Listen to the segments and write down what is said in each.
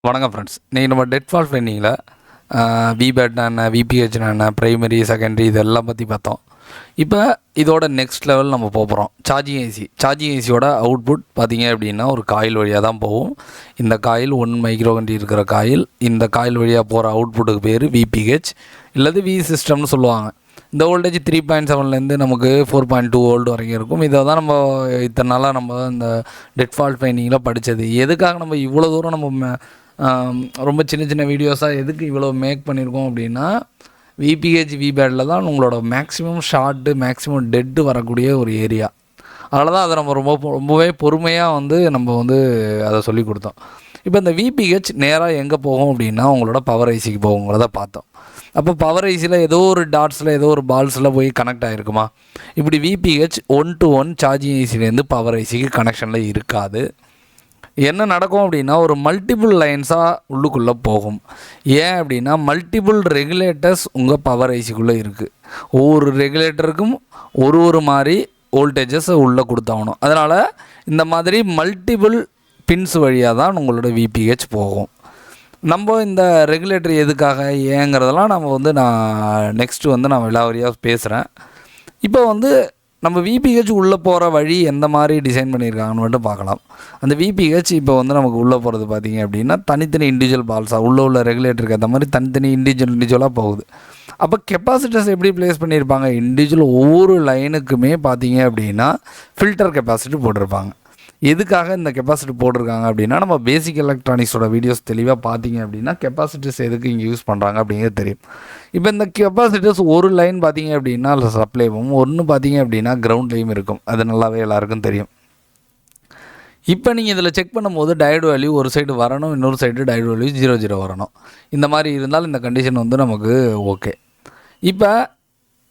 வணக்கம் ஃப்ரெண்ட்ஸ். இன்றைக்கி நம்ம டெட் ஃபால்ட் ஃபைண்டிங்கில் விபேட்னா என்ன, விபிஹெச்னா என்ன, ப்ரைமரி செகண்டரி இதெல்லாம் பற்றி பார்த்தோம். இப்போ இதோட நெக்ஸ்ட் லெவல் நம்ம போகிறோம். சார்ஜிங் ஏசியோட அவுட்புட் பார்த்திங்க அப்படின்னா ஒரு காயில் வழியாக தான் போகும். இந்த காயில் 1 மைக்ரோகண்டி இருக்கிற காயில், இந்த காயில் வழியாக போகிற அவுட்புட்டுக்கு பேர் விபிஹெச் இல்லது வி சிஸ்டம்னு சொல்லுவாங்க. இந்த வோல்டேஜ் 3.7லேருந்து நமக்கு 4.2 வோல்ட் வரைக்கும் இருக்கும். இதை தான் நம்ம இத்தனை நாளாக நம்ம இந்த டெட் ஃபால்ட் ஃபைண்டிங்கில் படித்தது. எதுக்காக நம்ம இவ்வளோ தூரம் நம்ம ரொம்ப சின்ன சின்ன வீடியோஸாக எதுக்கு இவ்வளோ மேக் பண்ணியிருக்கோம் அப்படின்னா, விபிஹெச் விபேடில் தான் உங்களோட மேக்ஸிமம் ஷார்ட்டு மேக்ஸிமம் டெட்டு வரக்கூடிய ஒரு ஏரியா. அதனால தான் அதை நம்ம ரொம்பவே பொறுமையாக நம்ம அதை சொல்லி கொடுத்தோம். இப்போ இந்த விபிஹெச் நேராக எங்கே போகும் அப்படின்னா உங்களோட பவர் ஐசிக்கு போகுங்கிறத பார்த்தோம். அப்போ பவர் ஐசியில் ஏதோ ஒரு டாட்ஸில் ஏதோ ஒரு பால்ஸில் போய் கனெக்ட் ஆகிருக்குமா? இப்படி விபிஹெச் 1-to-1 சார்ஜிங் ஐசிலேருந்து பவர் ஐசிக்கு கனெக்ஷனில் இருக்காது. என்ன நடக்கும் அப்படின்னா ஒரு மல்டிபிள் லைன்ஸாக உள்ளுக்குள்ளே போகும். ஏன் அப்படின்னா மல்டிபிள் ரெகுலேட்டர்ஸ் உங்கள் பவர் ஐசிக்குள்ளே இருக்குது. ஒவ்வொரு ரெகுலேட்டருக்கும் ஒரு மாதிரி வோல்டேஜஸ் உள்ளே கொடுத்தாகணும். அதனால் இந்த மாதிரி மல்டிபிள் பின்ஸ் வழியாக தான் உங்களோட விபிஹெச் போகும். நம்ம இந்த ரெகுலேட்டர் எதுக்காக ஏங்கிறதெல்லாம் நான் நெக்ஸ்ட்டு நான் விலாவரியாக பேசுகிறேன். இப்போ நம்ம விபிஹெச் உள்ளே போகிற வழி எந்த மாதிரி டிசைன் பண்ணியிருக்காங்கன்னு மட்டும் பார்க்கலாம். அந்த விபிஹெச் இப்போ நமக்கு உள்ளே போகிறது பார்த்திங்க அப்படின்னா தனித்தனி இண்டிவிஜுவல் பால்ஸாக உள்ள ரெகுலேட்டருக்கு ஏற்ற மாதிரி தனித்தனி இண்டிவிஜுவலாக போகுது. அப்போ கெப்பாசிட்டர்ஸ் எப்படி ப்ளேஸ் பண்ணியிருப்பாங்க? இண்டிவிஜுவல் ஒவ்வொரு லைனுக்குமே பார்த்திங்க அப்படின்னா ஃபில்டர் கெப்பாசிட்டி போட்டிருப்பாங்க. எதுக்காக இந்த கெப்பாசிட்டி போட்டிருக்காங்க அப்படின்னா, நம்ம பேசிக் எலக்ட்ரானிக்ஸோட வீடியோஸ் தெளிவாக பார்த்தீங்க அப்படின்னா கெப்பாசிட்டர்ஸ் எதுக்கு இங்கே யூஸ் பண்ணுறாங்க அப்படிங்கிறது தெரியும். இப்போ இந்த கெப்பாசிட்டர்ஸ் ஒரு லைன் பார்த்தீங்க அப்படின்னா சப்ளைவும், ஒன்று பார்த்தீங்க அப்படின்னா கிரவுண்ட்லேயும் இருக்கும். அது நல்லாவே எல்லாருக்கும் தெரியும். இப்போ நீங்கள் இதில் செக் பண்ணும்போது டயோடு வேல்யூ ஒரு சைடு வரணும், இன்னொரு சைடு டயோடு வேல்யூ 0 வரணும். இந்த மாதிரி இருந்தால் இந்த கண்டிஷன் நமக்கு ஓகே. இப்போ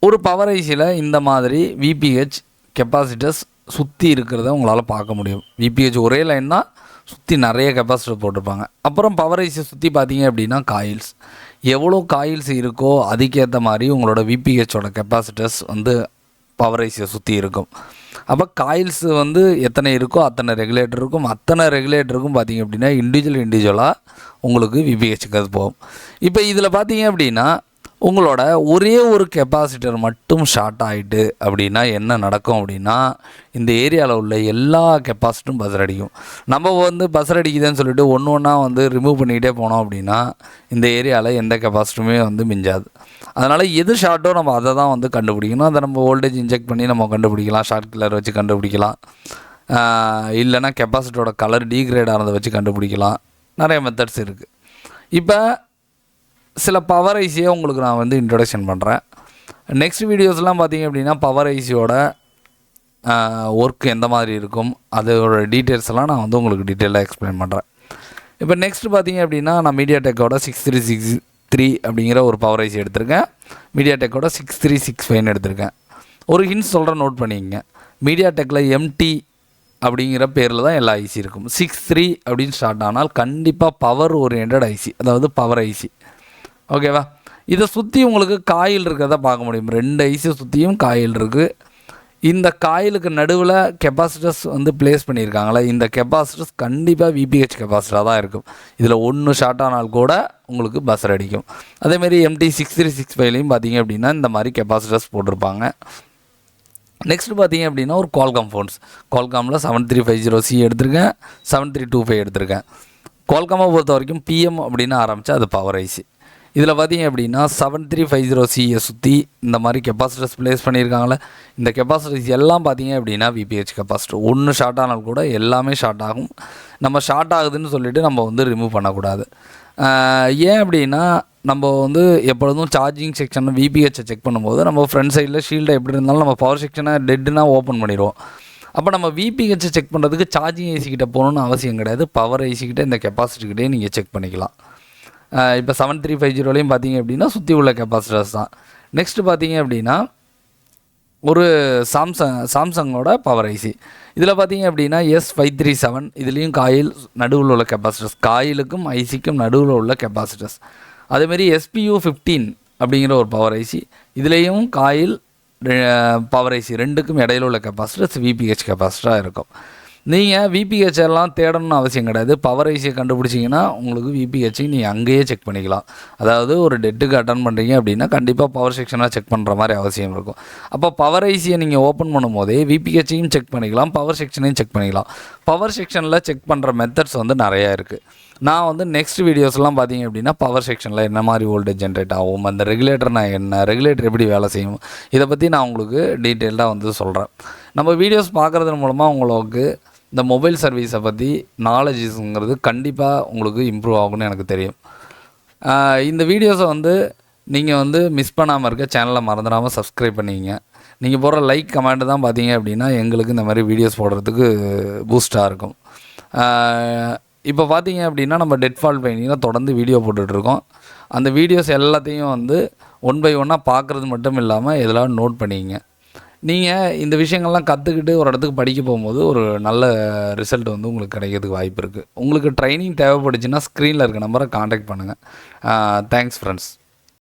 ஒரு பவர் ஐசியில் இந்த மாதிரி விபிஹெச் கெப்பாசிட்டர்ஸ் சுற்றி இருக்கிறத உங்களால் பார்க்க முடியும். விபிஹெச் ஒரே லைன் தான், சுற்றி நிறைய கெப்பாசிட்டர் போட்டிருப்பாங்க. அப்புறம் பவர் ஐசியை சுற்றி பார்த்தீங்க அப்படின்னா காயில்ஸ், எவ்வளோ காயில்ஸ் இருக்கோ அதுக்கேற்ற மாதிரி உங்களோட விபிஹெச்சோட கெப்பாசிட்டர்ஸ் பவர் ஐசியை சுற்றி இருக்கும். அப்போ காயில்ஸ் எத்தனை இருக்கோ அத்தனை ரெகுலேட்டர் இருக்கும். அத்தனை ரெகுலேட்டருக்கும் பார்த்திங்க அப்படின்னா இண்டிவிஜுவலாக உங்களுக்கு விபிஹெச்சுக்கு அது போகும். இப்போ இதில் பார்த்தீங்க அப்படின்னா உங்களோட ஒரே ஒரு கெப்பாசிட்டர் மட்டும் ஷார்ட் ஆகிட்டு அப்படின்னா என்ன நடக்கும் அப்படின்னா, இந்த ஏரியாவில் உள்ள எல்லா கெப்பாசிட்டரும் பஸ்ஸர் அடிக்கும். நம்ம பஸ்ஸர் அடிக்குதுன்னு சொல்லிட்டு ஒன்று ஒன்றா ரிமூவ் பண்ணிக்கிட்டே போனோம் அப்படின்னா இந்த ஏரியாவில் எந்த கெப்பாசிட்டருமே மிஞ்சாது. அதனால் எது ஷார்ட்டோ நம்ம அதை தான் கண்டுபிடிக்கணும். அதை நம்ம வோல்டேஜ் இன்ஜெக்ட் பண்ணி நம்ம கண்டுபிடிக்கலாம், ஷார்ட் கில்லர் வச்சு கண்டுபிடிக்கலாம், இல்லைனா கெப்பாசிட்டரோட கலர் டீக்ரேட் ஆனதை வச்சு கண்டுபிடிக்கலாம். நிறைய மெத்தட்ஸ் இருக்குது. இப்போ சில பவர் ஐசியை உங்களுக்கு நான் இன்ட்ரொடக்ஷன் பண்ணுறேன். நெக்ஸ்ட் வீடியோஸ்லாம் பார்த்திங்க அப்படின்னா பவர் ஐசியோட ஒர்க் எந்த மாதிரி இருக்கும் அதோட டீட்டெயில்ஸ் எல்லாம் நான் உங்களுக்கு டீட்டெயிலாக எக்ஸ்பிளைன் பண்ணுறேன். இப்போ நெக்ஸ்ட் பார்த்திங்க அப்படின்னா நான் மீடியாடெக்கோட 6363 அப்படிங்கிற ஒரு பவர் ஐசி எடுத்திருக்கேன். மீடியாடெக்கோட 6365 எடுத்திருக்கேன். ஒரு ஹின்ஸ் சொல்கிறேன், நோட் பண்ணிக்கங்க. மீடியாடெக்கில் எம்டி அப்படிங்கிற பேரில் தான் எல்லா ஐசி இருக்கும். 63 அப்படின்னு ஸ்டார்ட் ஆனால் கண்டிப்பாக பவர் ஓரியன்டட் ஐசி, அதாவது பவர் ஐசி. ஓகேவா? இதை சுற்றி உங்களுக்கு காயில் இருக்கிறத பார்க்க முடியும். 2 ஐசி சுற்றியும் காயில் இருக்குது. இந்த காயிலுக்கு நடுவில் கெப்பாசிட்டர்ஸ் ப்ளேஸ் பண்ணியிருக்காங்களே, இந்த கெப்பாசிட்டர்ஸ் கண்டிப்பாக விபிஹெச் கெப்பாசிட்டராக தான் இருக்கும். இதில் ஒன்று ஷார்ட் ஆனால் கூட உங்களுக்கு பஸ்ஸர் அடிக்கும். அதேமாதிரி MT 6365லையும் பார்த்தீங்க அப்படின்னா இந்த மாதிரி கெப்பாசிட்டர்ஸ் போட்டிருப்பாங்க. நெக்ஸ்ட் பார்த்தீங்க அப்படின்னா ஒரு குவால்காம் ஃபோன்ஸ், குவால்காமில் 7350C எடுத்திருக்கேன், 7325 எடுத்திருக்கேன். குவால்காமை பொறுத்த வரைக்கும் PM அப்படின்னு ஆரம்பித்தா அது பவர் ஐசி. இதில் பார்த்தீங்க அப்படின்னா 7350Cயை சுற்றி இந்த மாதிரி கெப்பாசிட்டர்ஸ் ப்ளேஸ் பண்ணியிருக்காங்களே, இந்த கெப்பாசிட்டர்ஸ் எல்லாம் பார்த்தீங்க அப்படின்னா விபிஹெச் கெப்பாசிட்டர். ஒன்று ஷார்ட் ஆனால் கூட எல்லாமே ஷார்ட் ஆகும். நம்ம ஷார்ட் ஆகுதுன்னு சொல்லிவிட்டு நம்ம ரிமூவ் பண்ணக்கூடாது. ஏன் அப்படின்னா நம்ம எப்பொழுதும் சார்ஜிங் செக்ஷன் விபிஹெச்சை செக் பண்ணும்போது நம்ம ஃப்ரண்ட் சைடில் ஷீல்டை எப்படி இருந்தாலும் நம்ம பவர் செக்ஷனை டெட்டுனா ஓப்பன் பண்ணிடுவோம். அப்போ நம்ம விபிஹெச்சை செக் பண்ணுறதுக்கு சார்ஜிங் ஐசிக்கிட்ட போகணுன்னு அவசியம் கிடையாது. பவர் ஐசிக்கிட்ட இந்த கெப்பாசிட்டிக்கிட்டே நீங்கள் செக் பண்ணிக்கலாம். இப்போ 7350லையும் பார்த்தீங்க அப்படின்னா சுற்றி உள்ள கெப்பாசிட்டர்ஸ் தான். நெக்ஸ்ட்டு பார்த்தீங்க அப்படின்னா ஒரு சாம்சங்கோட பவர் ஐசி. இதில் பார்த்தீங்க அப்படின்னா S537, இதுலேயும் காயில் நடுவில் உள்ள கெப்பாசிட்டர்ஸ், காயிலுக்கும் ஐசிக்கும் நடுவில் உள்ள கெப்பாசிட்டர்ஸ். அதேமாரி SPU15 அப்படிங்கிற ஒரு பவர் ஐசி, இதுலேயும் காயில் பவர் ஐசி ரெண்டுக்கும் இடையில உள்ள கெப்பாசிட்டர்ஸ் விபிஹெச் கெப்பாசிட்டராக இருக்கும். நீங்கள் விபிஹெச் எல்லாம் தேடணும்னு அவசியம் கிடையாது. பவர் ஐசியை கண்டுபிடிச்சிங்கன்னா உங்களுக்கு விபிஹெச்சை நீங்கள் அங்கேயே செக் பண்ணிக்கலாம். அதாவது ஒரு டெட்டுக்கு அட்டன் பண்ணுறீங்க அப்படின்னா கண்டிப்பாக பவர் செக்ஷனாக செக் பண்ணுற மாதிரி அவசியம் இருக்கும். அப்போ பவர் ஐசியை நீங்கள் ஓப்பன் பண்ணும் போதே விபிஹெச்சையும் செக் பண்ணிக்கலாம், பவர் செக்ஷனையும் செக் பண்ணிக்கலாம். பவர் செக்ஷனில் செக் பண்ணுற மெத்தட்ஸ் வந்து நிறையா இருக்குது. நான் வந்து நெக்ஸ்ட் வீடியோஸ்லாம் பார்த்தீங்க அப்படின்னா பவர் செக்ஷனில் என்ன மாதிரி வோல்டேஜ் ஜென்ரேட் ஆகும், அந்த ரெகுலேட்டர்னா என்ன, ரெகுலேட்டர் எப்படி வேலை செய்யும், இதை பற்றி நான் உங்களுக்கு டீட்டெயில்டாக வந்து சொல்கிறேன். நம்ம வீடியோஸ் பார்க்குறது மூலமாக உங்களுக்கு இந்த மொபைல் சர்வீஸை பற்றி நாலேஜஸ்ங்கிறது கண்டிப்பாக உங்களுக்கு இம்ப்ரூவ் ஆகும்னு எனக்கு தெரியும். இந்த வீடியோஸை வந்து நீங்கள் வந்து மிஸ் பண்ணாமல் இருக்க சேனலை மறந்துடாமல் சப்ஸ்கிரைப் பண்ணிங்க. நீங்கள் போடுற லைக் கமெண்ட் தான் பார்த்தீங்க அப்படின்னா எங்களுக்கு இந்த மாதிரி வீடியோஸ் போடுறதுக்கு பூஸ்ட்டாக இருக்கும். இப்போ பார்த்தீங்க அப்படின்னா நம்ம டெட் ஃபால்ட் ஃபைண்டிங்கில் தொடர்ந்து வீடியோ போட்டுட்ருக்கோம். அந்த வீடியோஸ் எல்லாத்தையும் வந்து ஒன் பை ஒன்னாக பார்க்குறது மட்டும் இல்லாமல் எதெல்லாம் நோட் பண்ணிக்கிங்க. நீங்கள் இந்த விஷயங்கள்லாம் கற்றுக்கிட்டு ஒரு இடத்துக்கு படிக்க போகும்போது ஒரு நல்ல ரிசல்ட் வந்து உங்களுக்கு கிடைக்கிறதுக்கு வாய்ப்பு இருக்குது. உங்களுக்கு ட்ரைனிங் தேவைப்படுச்சுன்னா ஸ்க்ரீனில் இருக்க நம்பரை காண்டாக்ட் பண்ணுங்கள். Thanks friends.